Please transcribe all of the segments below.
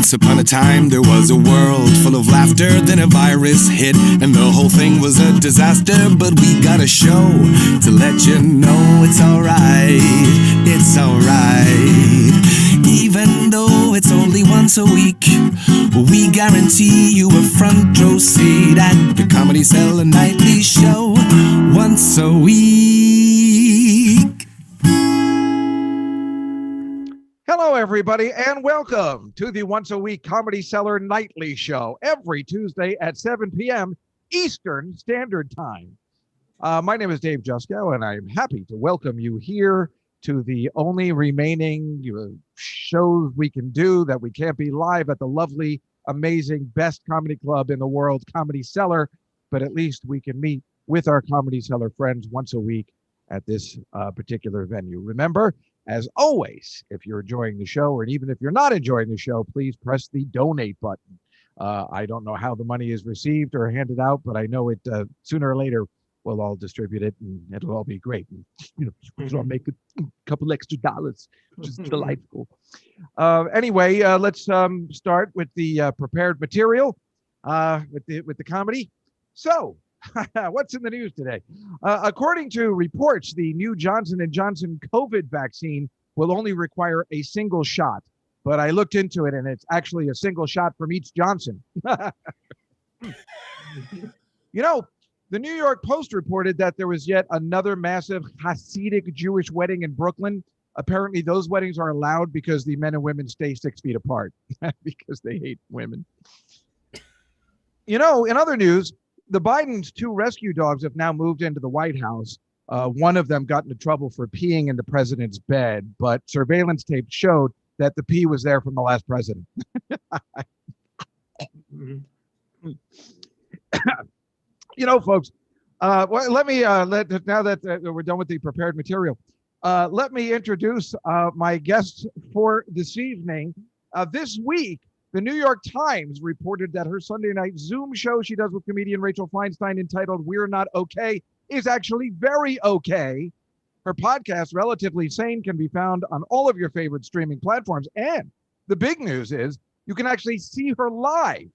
Once upon a time, there was a world full of laughter. Then a virus hit, and the whole thing was a disaster. But we got a show to let you know it's alright. It's alright. Even though it's only once a week, we guarantee you a front row seat at the Comedy Cellar Nightly Show once a week. Hello, everybody, and welcome to the Once a Week Comedy Cellar Nightly Show every Tuesday at 7 p.m. Eastern Standard Time. My name is Dave Juskow, and I'm happy to welcome you here to the only remaining shows we can do that we can't be live at the lovely, amazing, best comedy club in the world, Comedy Cellar, but at least we can meet with our Comedy Cellar friends once a week at this particular venue. Remember, as always, if you're enjoying the show, or even if you're not enjoying the show, please press the donate button. I don't know how the money is received or handed out, but I know it sooner or later we'll all distribute it, and it'll all be great. And, we'll all make a couple extra dollars, which is delightful. Anyway, let's start with the prepared material, with the comedy. So, what's in the news today? According to reports, the new Johnson & Johnson COVID vaccine will only require a single shot. But I looked into it, and it's actually a single shot from each Johnson. The New York Post reported that there was yet another massive Hasidic Jewish wedding in Brooklyn. Apparently, those weddings are allowed because the men and women stay 6 feet apart because they hate women. In other news, the Bidens' 2 rescue dogs have now moved into the White House. One of them got into trouble for peeing in the president's bed, but surveillance tape showed that the pee was there from the last president. Folks, let me, now that we're done with the prepared material, let me introduce my guests for this evening. This week, the New York Times reported that her Sunday night Zoom show she does with comedian Rachel Feinstein entitled We're Not Okay is actually very okay. Her podcast, Relatively Sane, can be found on all of your favorite streaming platforms. And the big news is you can actually see her live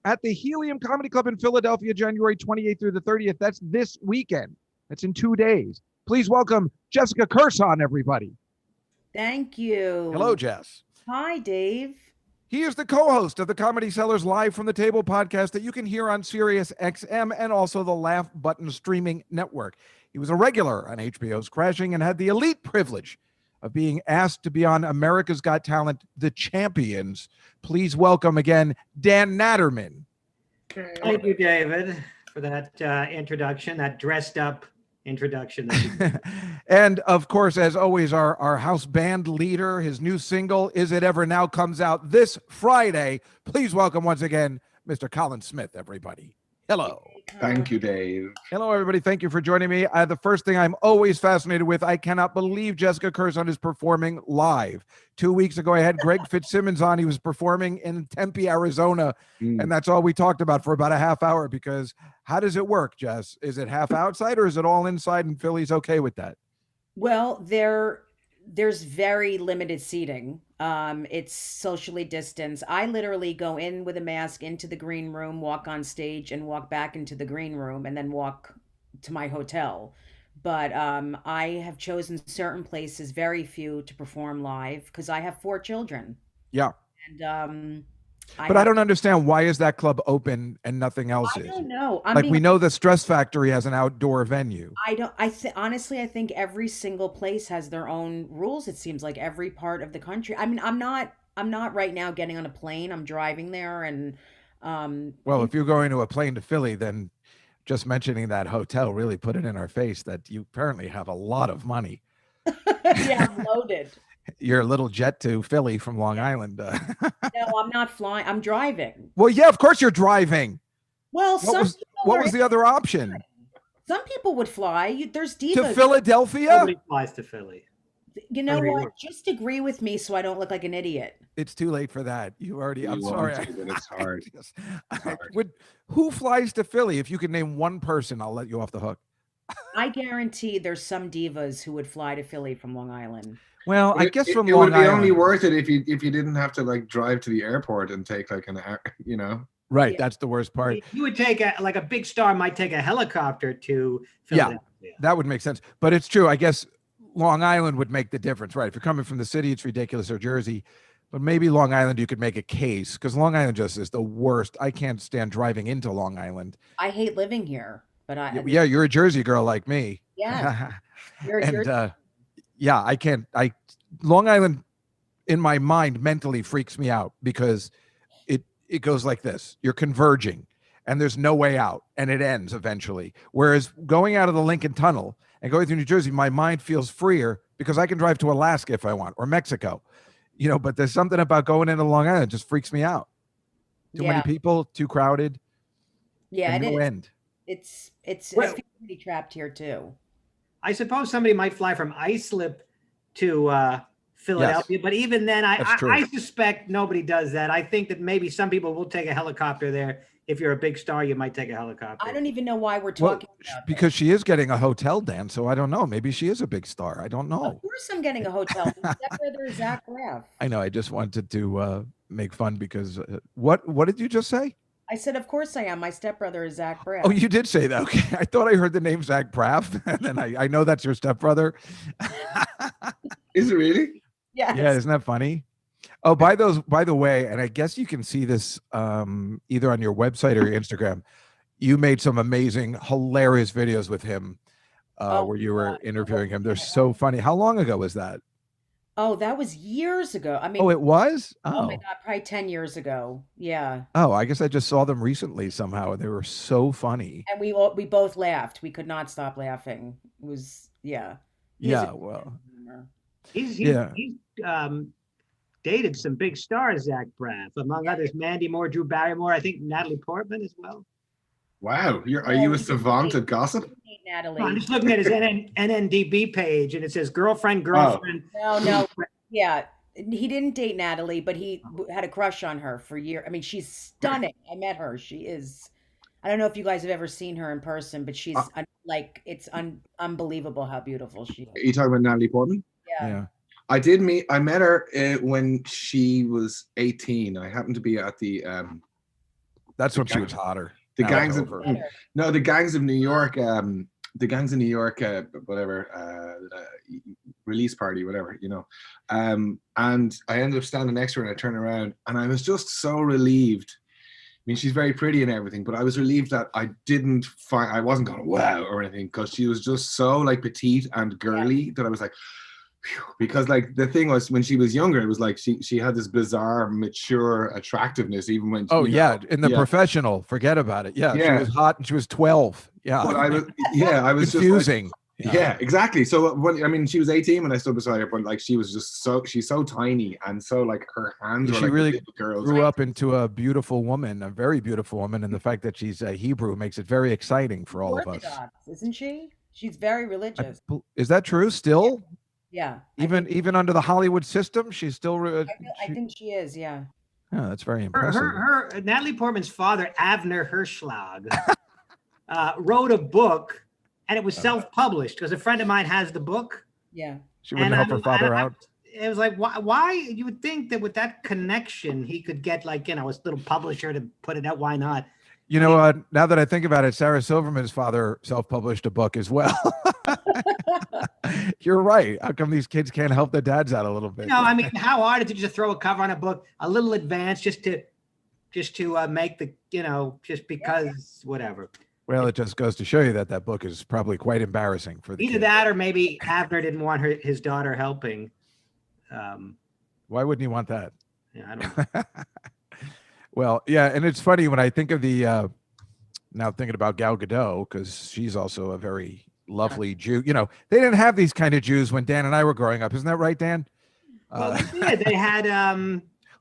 at the Helium Comedy Club in Philadelphia, January 28th through the 30th. That's this weekend. That's in 2 days. Please welcome Jessica Kirson, everybody. Thank you. Hello, Jess. Hi, Dave. He is the co-host of the Comedy Cellar's Live from the Table podcast that you can hear on Sirius XM and also the Laugh Button streaming network. He was a regular on HBO's Crashing and had the elite privilege of being asked to be on America's Got Talent, The Champions. Please welcome again, Dan Naturman. Thank you, David, for that introduction, that dressed up introduction. And of course, as always, our house band leader, his new single, Is It Ever Now, comes out this Friday. Please welcome once again, Mr. Colin Smith, everybody. Hello. Thank you, Dave. Hello, everybody. Thank you for joining me. The first thing I'm always fascinated with, I cannot believe Jessica Kirson is performing live. 2 weeks ago, I had Greg Fitzsimmons on. He was performing in Tempe, Arizona, and that's all we talked about for about a half hour because how does it work, Jess? Is it half outside or is it all inside and Philly's okay with that? Well, there's very limited seating. It's socially distanced. I literally go in with a mask into the green room, walk on stage, and walk back into the green room, and then walk to my hotel. But I have chosen certain places, very few, to perform live because I have 4 children. Yeah. And I don't understand, why is that club open and nothing else is? I don't know. We know the Stress Factory has an outdoor venue. Honestly, I think every single place has their own rules. It seems like every part of the country. I mean, I'm not right now getting on a plane. I'm driving there and well, if you're going to a plane to Philly, then just mentioning that hotel really put it in our face that you apparently have a lot of money. Yeah, I'm loaded. Your little jet to Philly from Long Island. No, I'm not flying. I'm driving. Well, yeah, of course you're driving. Well, what was the other option? Some people would fly. There's divas. To Philadelphia? Nobody flies to Philly. You know what? Just agree with me so I don't look like an idiot. It's too late for that. I'm sorry. It's hard. Who flies to Philly? If you could name one person, I'll let you off the hook. I guarantee there's some divas who would fly to Philly from Long Island. Well, I It, guess it, from it would Long be only Island. worth it if you didn't have to like drive to the airport and take like an hour, you know. Right. Yeah. That's the worst part. You would take like a big star might take a helicopter to Yeah. Philadelphia. That would make sense. But it's true. I guess Long Island would make the difference, right? If you're coming from the city, it's ridiculous, or Jersey. But maybe Long Island, you could make a case, because Long Island just is the worst. I can't stand driving into Long Island. I hate living here, but Yeah, you're a Jersey girl like me. Yeah. You're And yeah, I can't. Long Island, in my mind, mentally freaks me out because it goes like this: you're converging, and there's no way out, and it ends eventually. Whereas going out of the Lincoln Tunnel and going through New Jersey, my mind feels freer because I can drive to Alaska if I want, or Mexico. But there's something about going into Long Island that just freaks me out. Too many people, too crowded. Yeah, and it no is. end. It's Well- pretty trapped here too. I suppose somebody might fly from Islip to Philadelphia, but even then, That's true. I suspect nobody does that. I think that maybe some people will take a helicopter there. If you're a big star, you might take a helicopter. I don't even know why we're Well, talking about because she is getting a hotel, Dan. So I don't know. Maybe she is a big star. I don't this. know. Of course, I'm getting a hotel. My stepbrother is Zach Braff. I know. I just wanted to make fun because what did you just say? I said, of course I am. My stepbrother is Zach Braff. Oh, you did say that. Okay. I thought I heard the name Zach Braff, and then I know that's your stepbrother. Is it really? Yes. Yeah, isn't that funny? Oh, by the way, and I guess you can see this either on your website or your Instagram. You made some amazing, hilarious videos with him where you were interviewing him. They're so funny. How long ago was that? Oh, that was years ago. I mean, Oh, it was? oh my God, probably 10 years ago. Yeah. Oh, I guess I just saw them recently somehow. They were so funny. And we both laughed. We could not stop laughing. It was, yeah. He has Yeah, a- well, He's Yeah. dated some big stars, Zach Braff, among others, Mandy Moore, Drew Barrymore, I think Natalie Portman as well. Wow. Are you a savant at gossip? Natalie. I'm just looking at his NNDB page, and it says girlfriend. No. Yeah. He didn't date Natalie, but he had a crush on her for years. I mean, she's stunning. I met her. She is. I don't know if you guys have ever seen her in person, but she's it's unbelievable how beautiful she Are is. you talking about Natalie Portman? yeah. I met her when she was 18. I happened to be at the That's when she was hotter. the Now gangs it's of over. the gangs of New York, release party, whatever, and I ended up standing next to her, and I turned around, and I was just so relieved. I mean, she's very pretty and everything, but I was relieved that I wasn't going wow or anything, because she was just so like petite and girly that I was like, phew. Because like the thing was, when she was younger, it was like she had this bizarre mature attractiveness, even when Oh, yeah. In the yeah. professional, forget about it. Yeah. She Yeah. was hot and she was 12. Yeah. But I was confusing. just like, yeah, exactly. So she was 18 when I stood beside her, but like she's so tiny, and so like her hands were She like really little girls. grew up into a beautiful woman, a very beautiful woman, and the fact that she's a Hebrew makes it very exciting for all of us. Orthodox, isn't she? She's very religious. Is that true still? Yeah. Even under the Hollywood system, she's still. I think she is. Yeah. Yeah, that's very impressive. Her Natalie Portman's father, Avner Hirschlag, wrote a book, and it was self-published because a friend of mine has the book. Yeah. She wouldn't help her father out. It was like, why you would think that with that connection he could get like a little publisher to put it out. Why not? Now that I think about it, Sarah Silverman's father self-published a book as well. You're right. How come these kids can't help their dads out a little bit? I mean, how hard is it to just throw a cover on a book a little advanced just to make the just because whatever. Well, it just goes to show you that book is probably quite embarrassing for the Either kid. that or maybe Avner didn't want his daughter helping. Why wouldn't he want that? Yeah, I don't know. Well, yeah, and it's funny when I think of the now thinking about Gal Gadot, because she's also a very lovely Jew. They didn't have these kind of Jews when Dan and I were growing up. Isn't that right, Dan? Well, they did. They had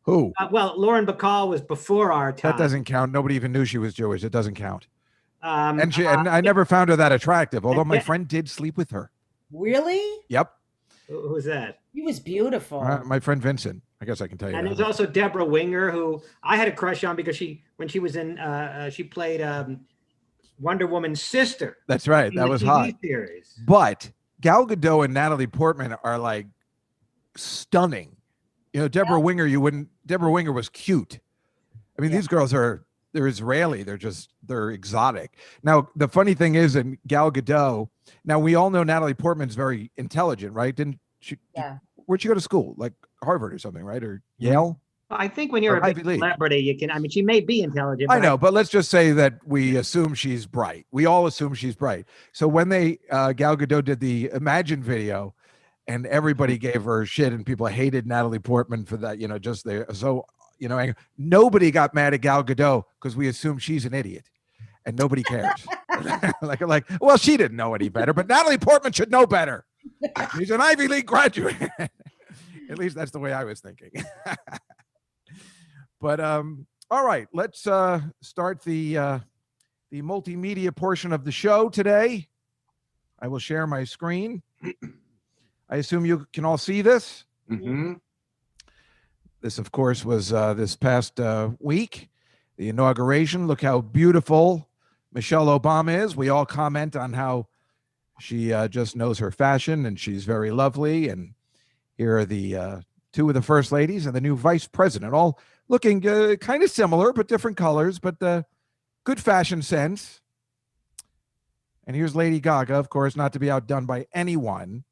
Who? Lauren Bacall was before our time. That doesn't count. Nobody even knew she was Jewish. It doesn't count. And And I never found her that attractive, although my friend did sleep with her. Really? Yep. Who's that? She was beautiful. My friend Vincent. I guess I can tell you And that. there's also Deborah Winger, who I had a crush on because when she was in she played Wonder Woman's sister. That's right. in That the was TV hot. series. But Gal Gadot and Natalie Portman are like stunning. You know, Deborah Winger was cute. I mean, these girls they're Israeli. They're exotic. Now, the funny thing is, in Gal Gadot, now we all know Natalie Portman's very intelligent, right? Didn't she? Yeah. Where'd she go to school? Like Harvard or something, right? Or Yale? I think when you're Or a big Ivy League. celebrity, you can. I mean, she may be intelligent. I know, but let's just say that we assume she's bright. We all assume she's bright. So when they Gal Gadot did the Imagine video, and everybody gave her shit, and people hated Natalie Portman for that, you know, just there. So, you know, nobody got mad at Gal Gadot because we assume she's an idiot, and nobody cares. like, well, she didn't know any better, but Natalie Portman should know better. She's an Ivy League graduate. At least that's the way I was thinking. But all right, let's start the multimedia portion of the show today. I will share my screen. I assume you can all see this. Mm-hmm. This, of course, was this past week, the inauguration. Look how beautiful Michelle Obama is. We all comment on how she just knows her fashion, and she's very lovely. And here are the two of the first ladies and the new vice president, all looking kind of similar, but different colors, but good fashion sense. And here's Lady Gaga, of course, not to be outdone by anyone.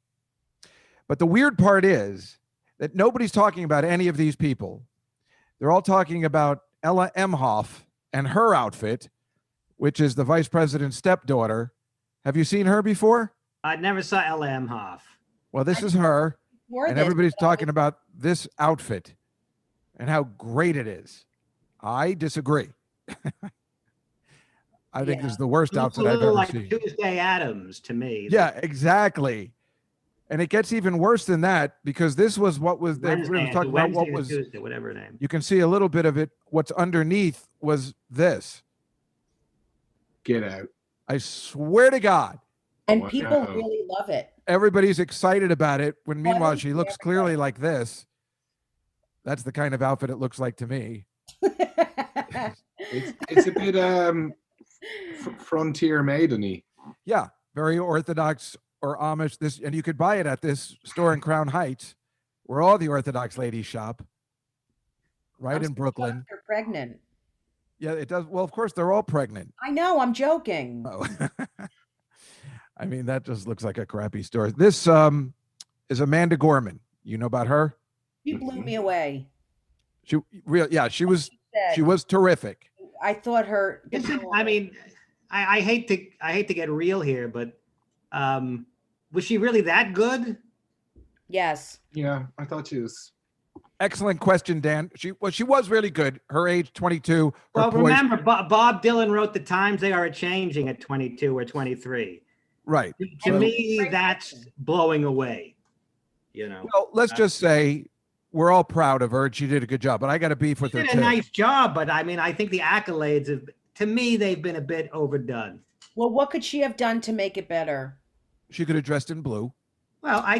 But the weird part is that nobody's talking about any of these people. They're all talking about Ella Emhoff and her outfit, which is the vice president's stepdaughter. Have you seen her before? I never saw Ella Emhoff. Well, this is her, and everybody's talking about this outfit and how great it is. I disagree. I think this is the worst outfit I've ever like seen. Tuesday Addams to me. Yeah, exactly. And it gets even worse than that, because this was what was we were talking about what was Tuesday, whatever name. You can see a little bit of it. What's underneath was this. Get out. I swear to God. And people really love it. Everybody's excited about it, when meanwhile she looks clearly like this. That's the kind of outfit it looks like to me. It's a bit frontier maiden-y. Yeah, very Orthodox or Amish. This, and you could buy it at this store in Crown Heights, where all the Orthodox ladies shop, right in Brooklyn. They're pregnant. Yeah, it does. Well, of course, they're all pregnant. I know. I'm joking. Oh. I mean, that just looks like a crappy store. This is Amanda Gorman. You know about her? You blew me away. She was terrific. I thought her. I mean, I hate to get real here, but was she really that good? Yes. Yeah, I thought she was. Excellent question, Dan. She was really good. Her age, 22. Well, remember, Bob Dylan wrote "The Times They Are A-Changing" at 22 or 23. Right. To me, that's blowing away. You know. Well, let's just say we're all proud of her, and she did a good job. But I got a beef with her. She did a nice job, but I mean, I think the accolades to me, they've been a bit overdone. Well, what could she have done to make it better? She could have dressed in blue. Well, I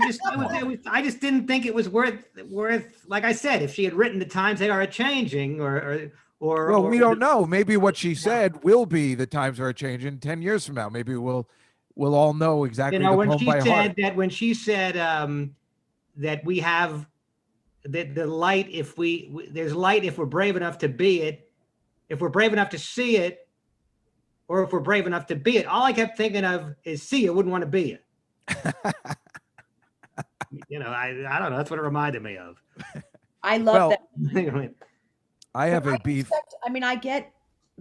just didn't think it was worth. Like I said, if she had written "The Times They Are A-Changing" or well, we don't know. Maybe what she said will be "The Times Are changing" 10 years from now. Maybe we'll all know exactly. You know, the when poem she by said heart. that, when she said that we have the light, if there's light if we're brave enough to be it, if we're brave enough to see it, or if we're brave enough to be it. All I kept thinking of is see it, wouldn't want to be it. You know, I don't know. That's what it reminded me of. I love that. I have a beef. I mean, I get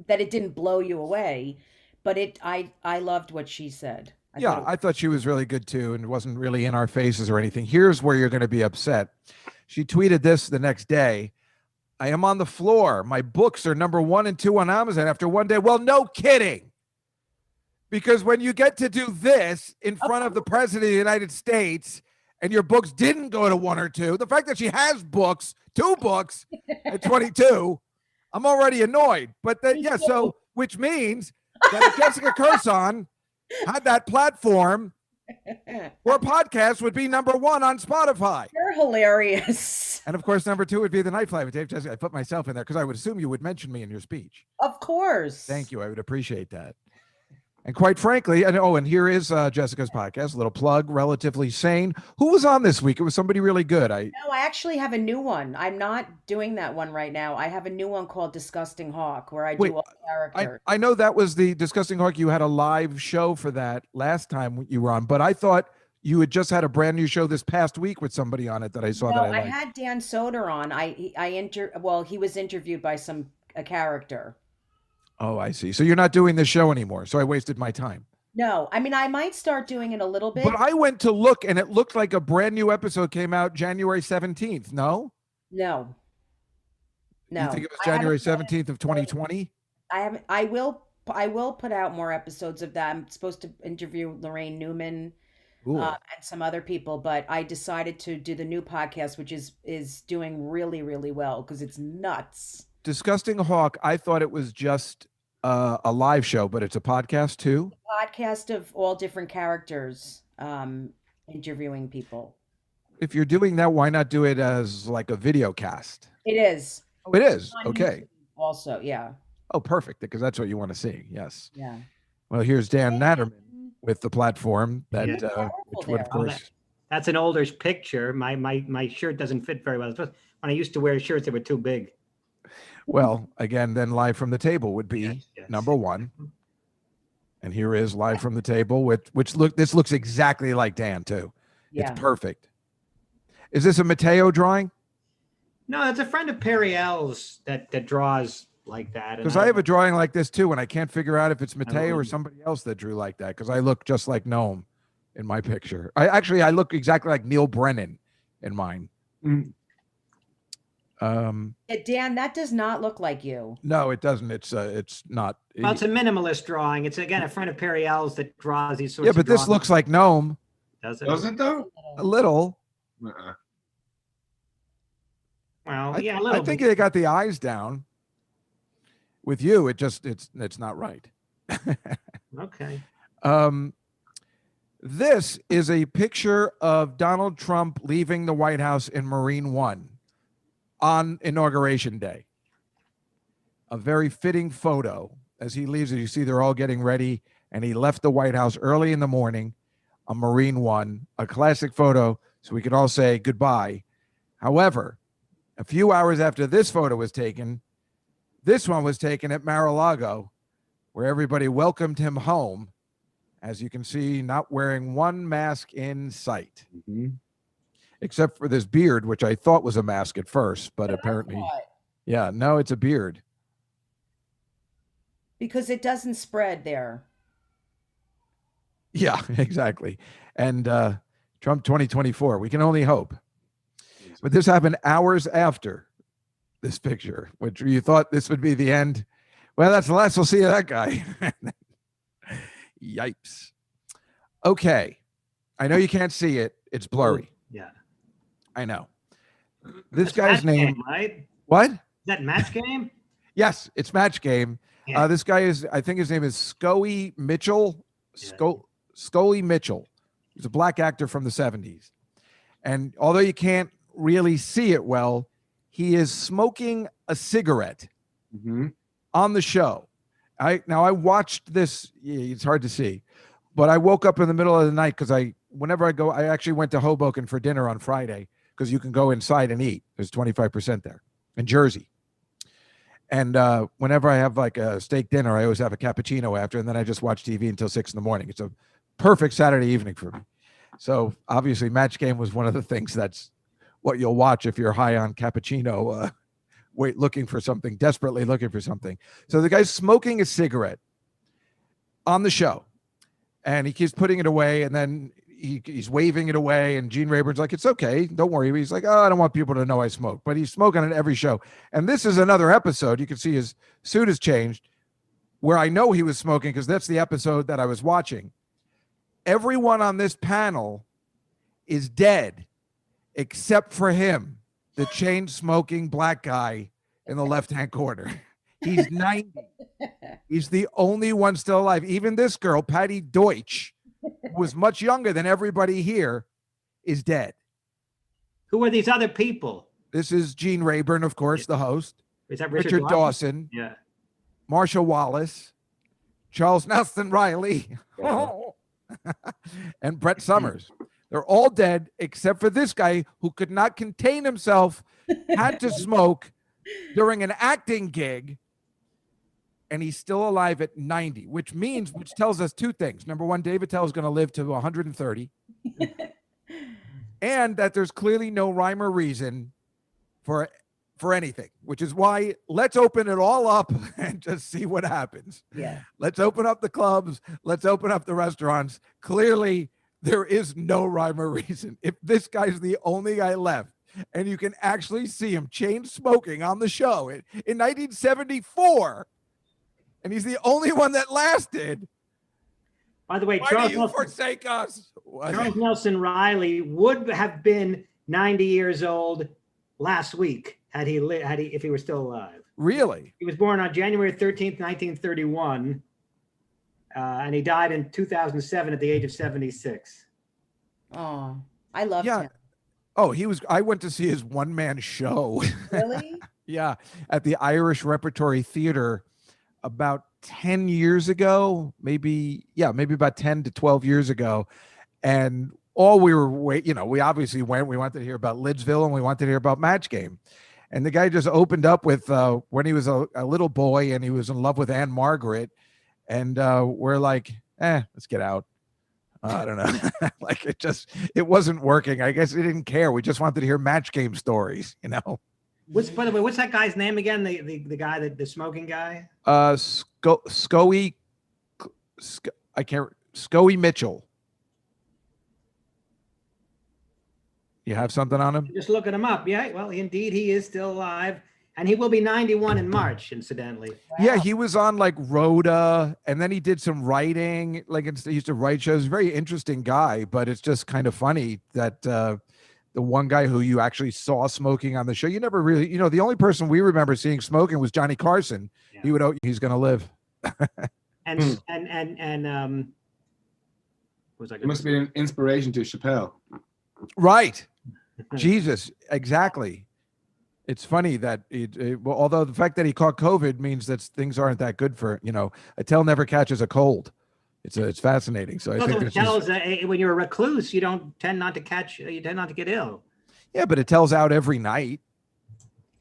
that it didn't blow you away, but I loved what she said. I thought she was really good too, and wasn't really in our faces or anything. Here's where you're going to be upset. She tweeted this the next day. I am on the floor. My books are number 1 and 2 on Amazon after one day. Well, no kidding. Because when you get to do this in front of the president of the United States, and your books didn't go to 1 or 2, the fact that she has books, 2 books at 22, I'm already annoyed. But so which means that if Jessica Kirson had that platform, her podcast would be number 1 on Spotify. You're hilarious. And of course, number 2 would be The Night Flight with Dave Juskow. I put myself in there because I would assume you would mention me in your speech. Of course. Thank you. I would appreciate that. And quite frankly, and here is Jessica's podcast, a little plug, Relatively Sane. Who was on this week? It was somebody really good. No, I actually have a new one. I'm not doing that one right now. I have a new one called Disgusting Hawk, where I Wait, do all characters. I know that was the Disgusting Hawk. You had a live show for that last time you were on, but I thought you had just had a brand new show this past week with somebody on it that I saw that I liked. had Dan Soder on. He was interviewed by a character. Oh, I see. So you're not doing this show anymore. So I wasted my time. No, I mean, I might start doing it a little bit. But I went to look and it looked like a brand new episode came out January 17th. No? No. You think it was January 17th of 2020? I will put out more episodes of that. I'm supposed to interview Lorraine Newman and some other people, but I decided to do the new podcast, which is doing really, really well because it's nuts. Disgusting Hawk, I thought it was just a live show, but it's a podcast too? A podcast of all different characters interviewing people. If you're doing that, why not do it as like a video cast? It is. Oh, it is? Okay. Also, yeah. Oh, perfect, because that's what you want to see. Yes. Yeah. Well, here's Dan Naturman with the platform that, which would, of course. That's an older picture. My shirt doesn't fit very well. When I used to wear shirts, they were too big. Well, again, then Live from the Table would be number one. And here is Live from the Table, this looks exactly like Dan too. Yeah. It's perfect. Is this a Mateo drawing? No, it's a friend of Perry L's that draws like that. Because I have a drawing like this too, and I can't figure out if it's Mateo or somebody else that drew like that. Because I look just like Noam in my picture. I look exactly like Neil Brennan in mine. Dan, that does not look like you. No, it doesn't. It's not. Well, it's a minimalist drawing. It's again a friend of Perry L's that draws these sorts. Yeah, but this looks like Noam. Does it? Does it though? A little. Well, yeah, a little. I think they got the eyes down. With you, it's not right. Okay. This is a picture of Donald Trump leaving the White House in Marine One on Inauguration Day. A very fitting photo as he leaves. As you see, they're all getting ready, and he left the White House early in the morning on Marine One, a classic photo, so we could all say goodbye. However, a few hours after this photo was taken, this one was taken at Mar-a-Lago, where everybody welcomed him home, as you can see, not wearing one mask in sight, except for this beard, which I thought was a mask at first, but apparently, no, it's a beard. Because it doesn't spread there. Yeah, exactly. And Trump 2024, we can only hope. But this happened hours after this picture, which you thought this would be the end. Well, that's the last we'll see of that guy. Yipes. Okay. I know you can't see it. It's blurry. Yeah. I know. This That's guy's Match name. Game, right? What? Is that Match Game? Yes, it's Match Game. Yeah. This guy is, I think his name is Scully Mitchell. Yeah. Scully Mitchell. He's a black actor from the 70s. And although you can't really see it well, he is smoking a cigarette on the show. I watched this. It's hard to see, but I woke up in the middle of the night because whenever I go, I actually went to Hoboken for dinner on Friday because you can go inside and eat. There's 25% there in Jersey. And whenever I have like a steak dinner, I always have a cappuccino after, and then I just watch TV until 6 a.m. It's a perfect Saturday evening for me. So obviously Match Game was one of the things that's what you'll watch if you're high on cappuccino, desperately looking for something. So the guy's smoking a cigarette on the show, and he keeps putting it away, and then he's waving it away, and Gene Rayburn's like, it's okay, don't worry. He's like, oh, I don't want people to know I smoke, but he's smoking at every show. And this is another episode. You can see his suit has changed, where I know he was smoking because that's the episode that I was watching. Everyone on this panel is dead except for him, the chain-smoking black guy in the left-hand corner. He's 90. He's the only one still alive. Even this girl, Patty Deutsch, who was much younger than everybody here, is dead. Who are these other people? This is Gene Rayburn, of course, the host. Is that Richard Dawson. Yeah. Marsha Wallace. Charles Nelson Riley, and Brett Summers. They're all dead except for this guy who could not contain himself, had to smoke during an acting gig, and he's still alive at 90, which tells us two things. Number one, Dave Attell is going to live to 130, and that there's clearly no rhyme or reason for anything, which is why let's open it all up and just see what happens. Yeah. Let's open up the clubs. Let's open up the restaurants. Clearly, there is no rhyme or reason. If this guy's the only guy left, and you can actually see him chain smoking on the show in 1974, and he's the only one that lasted. By the way, Why do you forsake us? Charles Nelson Riley would have been 90 years old last week if he were still alive. Really? He was born on January 13th, 1931, and he died in 2007 at the age of 76. Oh, I love him. Oh, I went to see his one-man show. Really? Yeah, at the Irish Repertory Theater about 10 years ago, maybe about 10 to 12 years ago. And all we obviously we wanted to hear about Lidsville, and we wanted to hear about Match Game. And the guy just opened up with when he was a little boy and he was in love with Anne Margaret. And we're like, let's get out. I don't know. Like it wasn't working. I guess we didn't care. We just wanted to hear Match Game stories, By the way, what's that guy's name again? The guy the smoking guy? Scoey Mitchell. You have something on him? Just looking him up. Yeah, well, indeed, he is still alive. And he will be 91 in March, incidentally. Wow. Yeah, he was on like Rhoda, and then he did some writing. Like he used to write shows. Very interesting guy, but it's just kind of funny that the one guy who you actually saw smoking on the show, you never really, the only person we remember seeing smoking was Johnny Carson. Yeah. He's going to live. and was It must have been an inspiration to Chappelle. Right. Jesus, exactly. It's funny that although the fact that he caught COVID means that things aren't that good for, Attell never catches a cold. It's fascinating. So I think Attell is when you're a recluse, you tend not to get ill. Yeah, but Attell's out every night,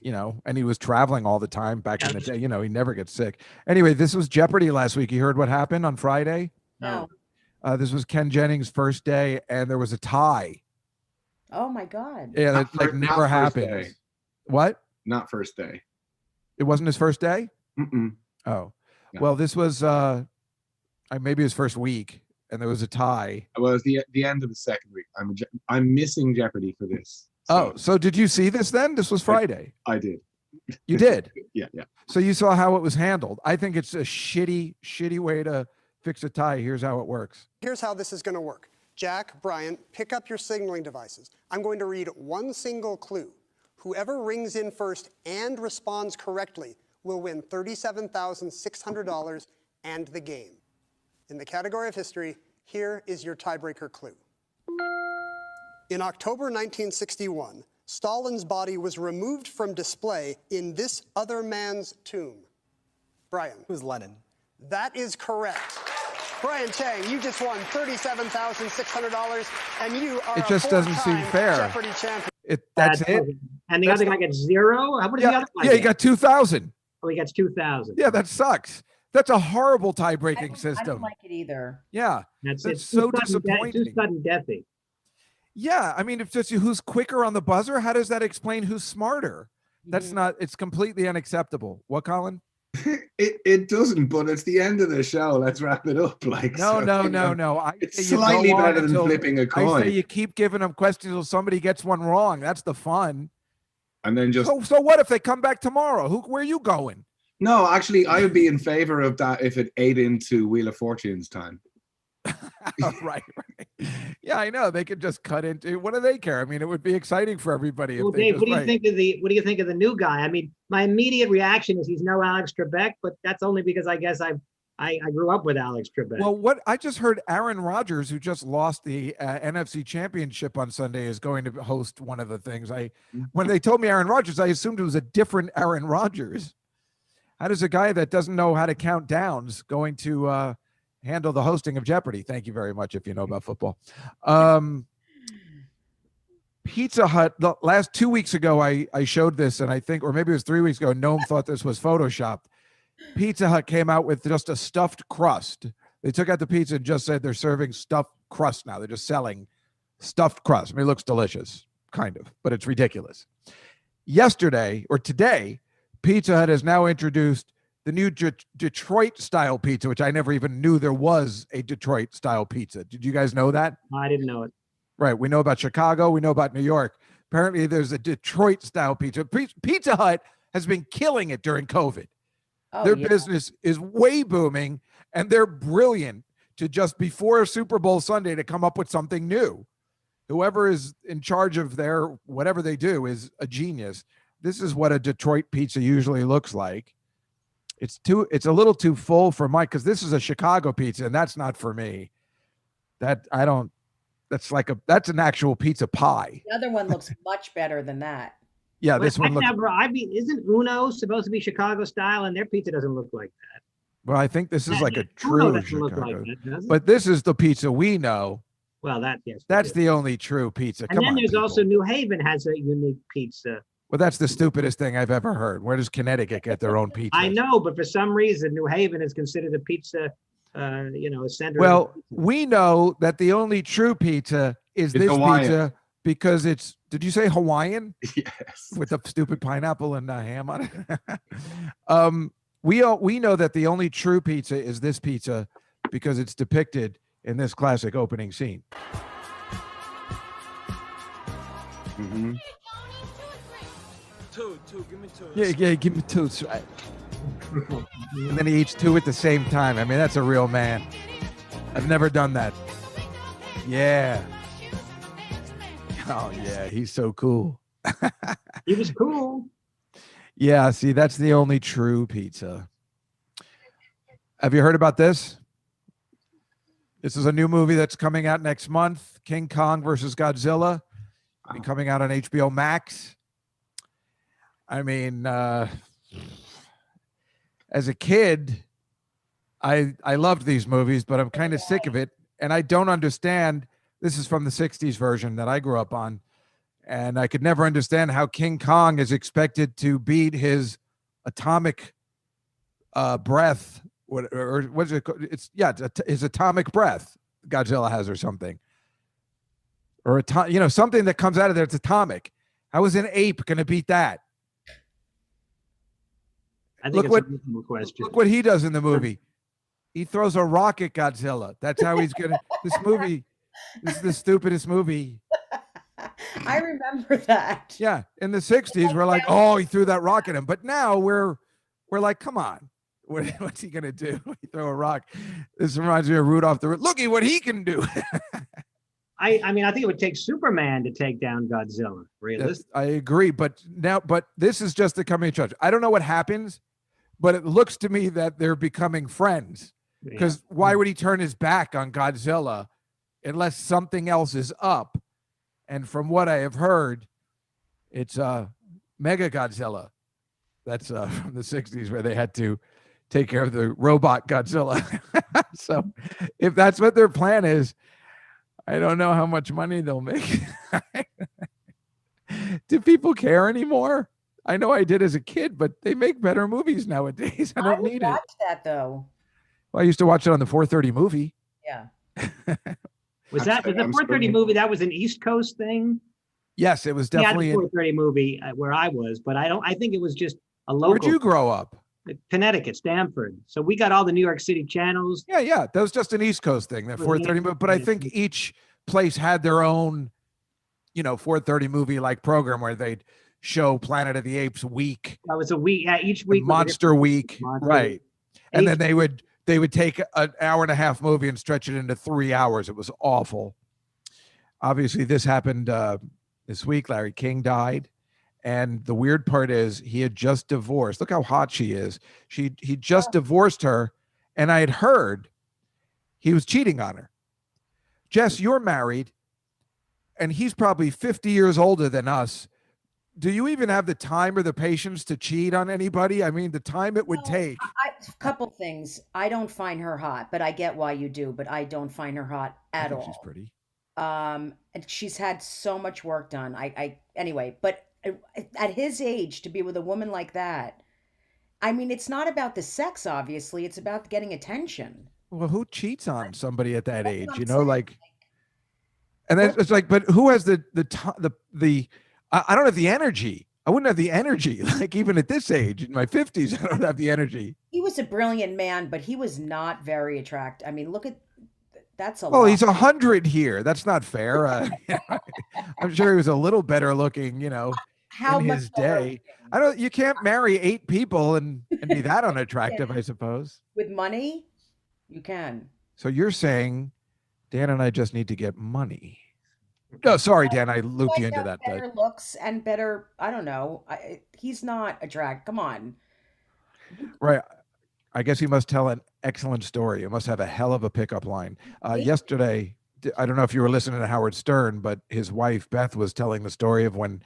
and he was traveling all the time back in the day. He never gets sick. Anyway, this was Jeopardy last week. You heard what happened on Friday? No. This was Ken Jennings' first day, and there was a tie. Oh my God. Yeah, that never happened. What? Not first day. It wasn't his first day? Mm-mm. Oh. No. Well, this was maybe his first week, and there was a tie. Well, it was the end of the second week. I'm missing Jeopardy for this. So did you see this then? This was Friday. I did. You did? Yeah. So you saw how it was handled. I think it's a shitty way to fix a tie. Here's how it works. Here's how this is going to work. Jack, Brian, pick up your signaling devices. I'm going to read one single clue. Whoever rings in first and responds correctly will win $37,600 and the game. In the category of history, here is your tiebreaker clue. In October 1961, Stalin's body was removed from display in this other man's tomb. Brian. It was Lenin. That is correct. Brian Chang, you just won $37,600, and you are it just doesn't seem fair. Jeopardy champion. That's it. And the other guy gets zero. How much the other guy get? He got 2,000. Oh, he gets 2,000. Yeah, that sucks. That's a horrible tie-breaking system. I don't like it either. Yeah, that's so disappointing. Too sudden deathy. Yeah, I mean, if just who's quicker on the buzzer, how does that explain who's smarter? That's not. It's completely unacceptable. What, Colin? It doesn't, but it's the end of the show. Let's wrap it up. No. It's slightly better than flipping a coin. I say you keep giving them questions until somebody gets one wrong. That's the fun. And then just so what if they come back tomorrow? Where are you going? No, actually, I would be in favor of that if it ate into Wheel of Fortune's time. Right. Yeah, I know. They could just cut into. What do they care? I mean, it would be exciting for everybody. Well, Dave, what do you think of the new guy? I mean, my immediate reaction is he's no Alex Trebek, but that's only because I guess I grew up with Alex Trebek. Well, what I just heard, Aaron Rodgers, who just lost the NFC Championship on Sunday, is going to host one of the things. When they told me Aaron Rodgers, I assumed it was a different Aaron Rodgers. How does a guy that doesn't know how to count downs going to handle the hosting of Jeopardy? Thank you very much if you know about football. Pizza Hut, the last 2 weeks ago, I showed this, and I think, or maybe it was 3 weeks ago, Noam thought this was Photoshopped. Pizza Hut came out with just a stuffed crust. They took out the pizza and just said they're serving stuffed crust now. They're just selling stuffed crust. I mean, it looks delicious, kind of, but it's ridiculous. Yesterday, or today, Pizza Hut has now introduced the new Detroit-style pizza, which I never even knew there was a Detroit-style pizza. Did you guys know that? I didn't know it. Right. We know about Chicago. We know about New York. Apparently, there's a Detroit-style pizza. Pizza Hut has been killing it during COVID. Their business is way booming, and they're brilliant to just before Super Bowl Sunday to come up with something new. Whoever is in charge of their whatever they do is a genius. This is what a Detroit pizza usually looks like. It's a little too full for Mike because this is a Chicago pizza, and that's not for me. That's an actual pizza pie. The other one looks much better than that. Yeah, this one looks. Isn't Uno supposed to be Chicago style, and their pizza doesn't look like that? Well, I think this is like a Uno true doesn't look Chicago. like that, does it? But this is the pizza we know. Well, That's the only true pizza. And then there's also New Haven has a unique pizza. Well, that's the stupidest thing I've ever heard. Where does Connecticut get their own pizza? I know, but for some reason, New Haven is considered a pizza, a center. Well, we know that the only true pizza is this Hawaiian. pizza because it's. Did you say Hawaiian? Yes. With the stupid pineapple and ham on it. We know that the only true pizza is this pizza because it's depicted in this classic opening scene. Mm-hmm. Two, give me two. Yeah, give me two. Right. And then he eats two at the same time. I mean, that's a real man. I've never done that. Yeah. Oh, yeah, he's so cool. He was cool. Yeah, see, that's the only true pizza. Have you heard about this? This is a new movie that's coming out next month, King Kong versus Godzilla. Be coming out on HBO Max. I mean, as a kid, I loved these movies, but I'm kind of sick of it. And I don't understand. This is from the 60s version that I grew up on. And I could never understand how King Kong is expected to beat his atomic breath. Or what's it called? It's his atomic breath Godzilla has or something. Or something that comes out of there, it's atomic. How is an ape going to beat that? I think it's a reasonable question. Look what he does in the movie. He throws a rock at Godzilla. That's how he's going to. This is the stupidest movie. I remember that. Yeah. In the 60s, we're like, oh, he threw that rock at him. But now we're like, come on. What's he going to do? He throw a rock. This reminds me of Rudolph the Red. Looky what he can do. I mean, I think it would take Superman to take down Godzilla. Realistically, I agree, but this is just the coming charge. I don't know what happens, but it looks to me that they're becoming friends. Because why would he turn his back on Godzilla unless something else is up? And from what I have heard, it's Mega Godzilla. That's from the 60s where they had to take care of the robot Godzilla. So if that's what their plan is, I don't know how much money they'll make. Do people care anymore? I know I did as a kid, but they make better movies nowadays. I don't need it. I watched that though. Well, I used to watch it on the 4:30 movie. Yeah. was the 4:30 movie? That was an East Coast thing. Yes, it was definitely a 4:30 movie where I was, but I think it was just a local. Where'd you grow up? Connecticut, Stamford. So we got all the New York City channels. Yeah. That was just an East Coast thing, that 4:30 movie. But I think each place had their own, 4:30 movie like program where they'd show Planet of the Apes week. That was a week. Yeah, each week. Monster Week. Right. And then they would take an hour and a half movie and stretch it into 3 hours. It was awful. Obviously, this happened this week. Larry King died. And the weird part is he had just divorced. Look how hot she is. He just divorced her. And I had heard he was cheating on her. Jess, you're married. And he's probably 50 years older than us. do you even have the time or the patience to cheat on anybody? I mean, the time it would No, take. couple things. I don't find her hot, but I get why you do, but I don't find her hot I at think she's all. pretty. And she's had so much work done. Anyway, but at his age to be with a woman like that, I mean, it's not about the sex, obviously. It's about getting attention. Well, who cheats on somebody at that That's age? what You I'm know, saying. like, and then What it's like, but who has the I don't have the energy. I wouldn't have the energy. Like even at this age, in my 50s, I don't have the energy. he was a brilliant man, but he was not very attractive. I mean, look at that's a Well, lot. he's 100 here. That's not fair. I'm sure he was a little better looking, you know, How in much his better day. I don't. You can't marry 8 people and be that yeah, unattractive, I suppose. with money? You can. So you're saying Dan and I just need to get money. No, sorry, Dan. I You looped you guys into have that. better looks and better, I don't know. He's not attractive. Come on. Right. I guess he must tell an excellent story. He must have a hell of a pickup line. Yesterday, I don't know if you were listening to Howard Stern, but his wife Beth was telling the story of when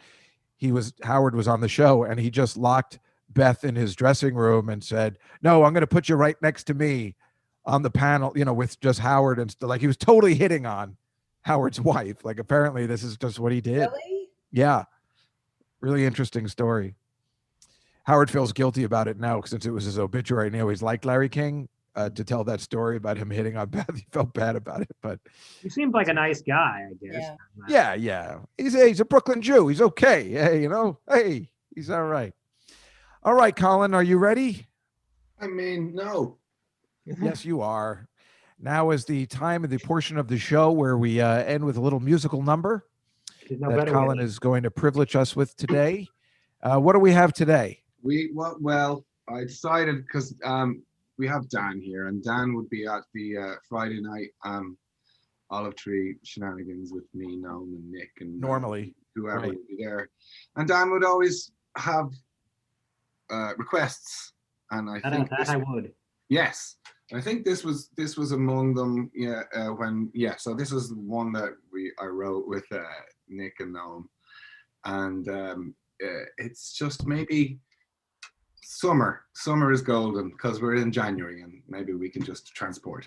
Howard was on the show and he just locked Beth in his dressing room and said, "No, I'm going to put you right next to me on the panel, you know, with just Howard." And like he was totally hitting on Howard's wife. Like apparently this is just what he did. Really? Yeah. Really interesting story. Howard feels guilty about it now since it was his obituary and he always liked Larry King. To tell that story about him hitting on Beth, he felt bad about it, but He seemed like a nice guy, I guess. yeah. He's a Brooklyn Jew. He's okay. Hey, you know, hey, he's all right. All right, Colin, are you ready? I mean, no. Yes, you are. Now is the time of the portion of the show where we end with a little musical number There's no that better Colin way. is going to privilege us with today. What do we have today? Well, I decided because we have Dan here, and Dan would be at the Friday night olive tree shenanigans with me, Noam, and Nick, and Normally, whoever right. would be there. And Dan would always have requests, and I think I would. yes, I think this was among them. Yeah, so this is one that I wrote with Nick and Noam, and it's just maybe. Summer is golden because we're in January and maybe we can just transport.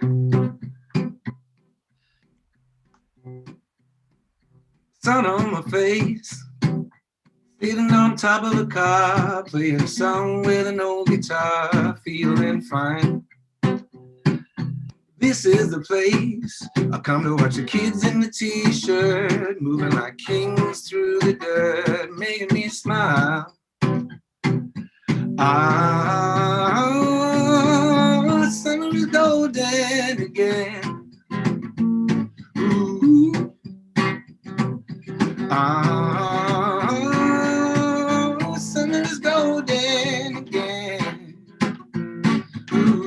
Sun on my face, sitting on top of a car, playing a song with an old guitar, feeling fine. This is the place I come to watch the kids in the t-shirt, moving like kings through the dirt, making me smile. Summer is golden again. Ooh. Summer is golden again. Ooh.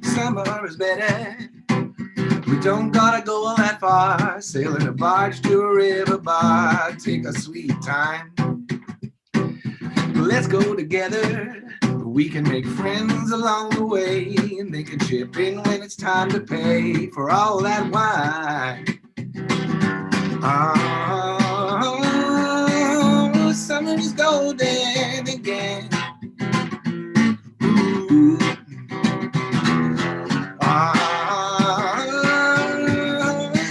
Summer is better. We don't gotta go all that far, sailing a barge to a river bar, take a sweet time. Let's go together, we can make friends along the way, and they can chip in when it's time to pay for all that wine. Oh, summer is golden again. Ooh.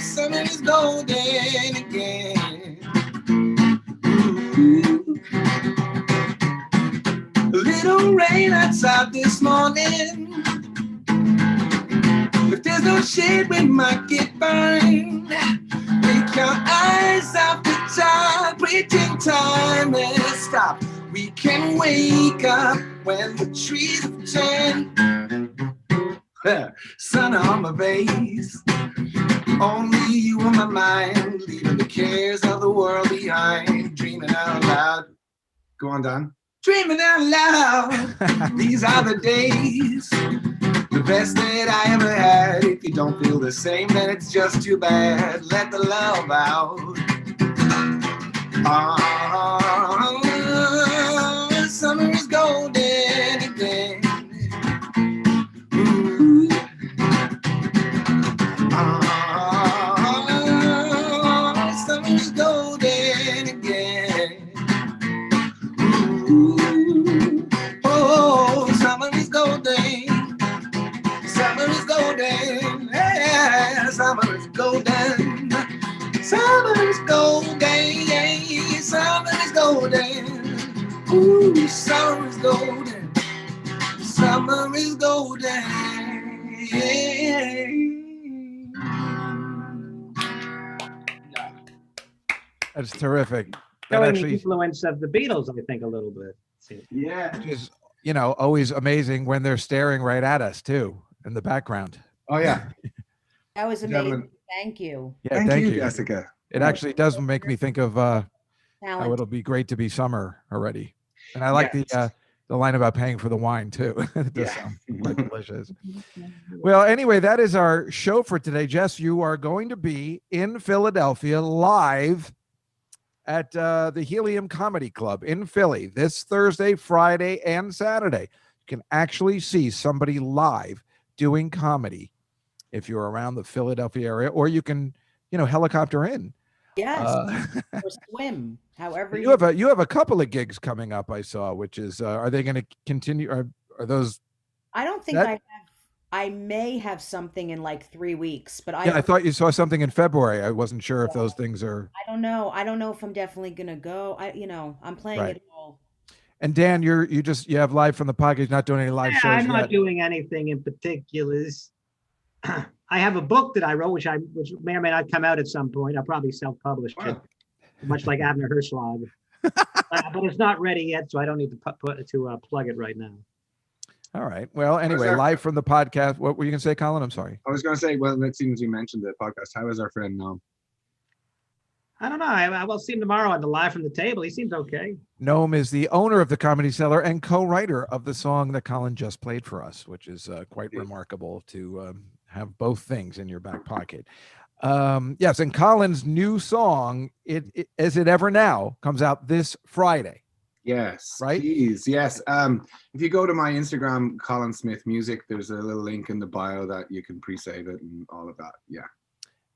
Summer is golden again. Ooh. A little rain outside this morning. If there's no shade, we might get burned. Take your eyes off the time, pretend time has stopped. We can wake up when the trees have turned. Sun on my face, only you on my mind, leaving the cares of the world behind, dreaming out loud. Go on, Don. Dreaming out loud. These are the days, the best that I ever had. If you don't feel the same, then it's just too bad. Let the love out. Summer is golden again. Ooh, summer is golden. Summer is golden. That's terrific. That Showing the actually influence of the Beatles, I think, a little bit. Yeah. is, always amazing when they're staring right at us too in the background. Oh yeah. That was Gentlemen. amazing. Thank you. Yeah, Thank you, you. Jessica. It actually does make me think of how Talent. it'll be great to be summer already. And I like the line about paying for the wine too. It does sound quite delicious. Well, anyway, that is our show for today. Jess, you are going to be in Philadelphia live at the Helium Comedy Club in Philly this Thursday, Friday, and Saturday. You can actually see somebody live doing comedy if you're around the Philadelphia area, or you can, helicopter in. Yes. Or swim. However You have a couple of gigs coming up, I saw, which is are they going to continue? Are those? I don't think I have. I may have something in like 3 weeks, but I thought you saw something in February. I wasn't sure if those things are. I don't know. I don't know if I'm definitely gonna go. I'm playing it all. And Dan, you have live from the podcast, not doing any live shows I'm yet. not doing anything in particulars. I have a book that I wrote, which may or may not come out at some point. I'll probably self-publish it, much like Abner Herschlag. But it's not ready yet, so I don't need to plug it right now. All right. Well, anyway, live from the podcast. What were you going to say, Colin? I'm sorry. I was going to say, well, as soon as you mentioned the podcast, how is our friend Noam? I don't know. I will see him tomorrow on the Live from the Table. He seems okay. Noam is the owner of the Comedy Cellar and co-writer of the song that Colin just played for us, which is quite remarkable to have both things in your back pocket. Yes, and Colin's new song, Is It Ever Now, comes out this Friday. Yes, right? Please, yes. If you go to my Instagram, Colin Smith Music, there's a little link in the bio that you can pre-save it and all of that. Yeah.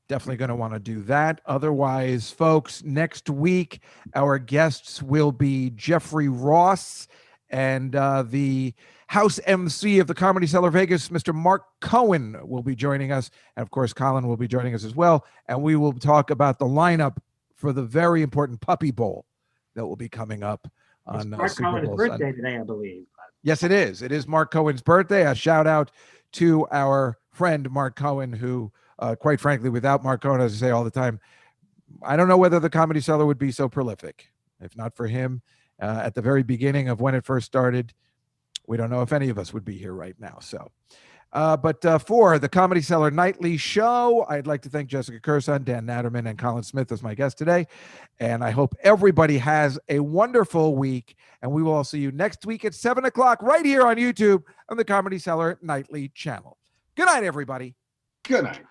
Definitely going to want to do that. Otherwise, folks, next week, our guests will be Jeffrey Ross and the house MC of the Comedy Cellar Vegas, Mr. Mark Cohen, will be joining us. And of course, Colin will be joining us as well. And we will talk about the lineup for the very important Puppy Bowl that will be coming up on Mark Cohen's birthday today, I believe. Yes, it is. It is Mark Cohen's birthday. A shout out to our friend Mark Cohen, who, quite frankly, without Mark Cohen, as I say all the time, I don't know whether the Comedy Cellar would be so prolific. If not for him, at the very beginning of when it first started, we don't know if any of us would be here right now. So, but for the Comedy Cellar Nightly Show, I'd like to thank Jessica Kirson, Dan Naturman, and Colin Smith as my guest today. And I hope everybody has a wonderful week. And we will all see you next week at 7 o'clock right here on YouTube on the Comedy Cellar Nightly channel. Good night, everybody. Good night.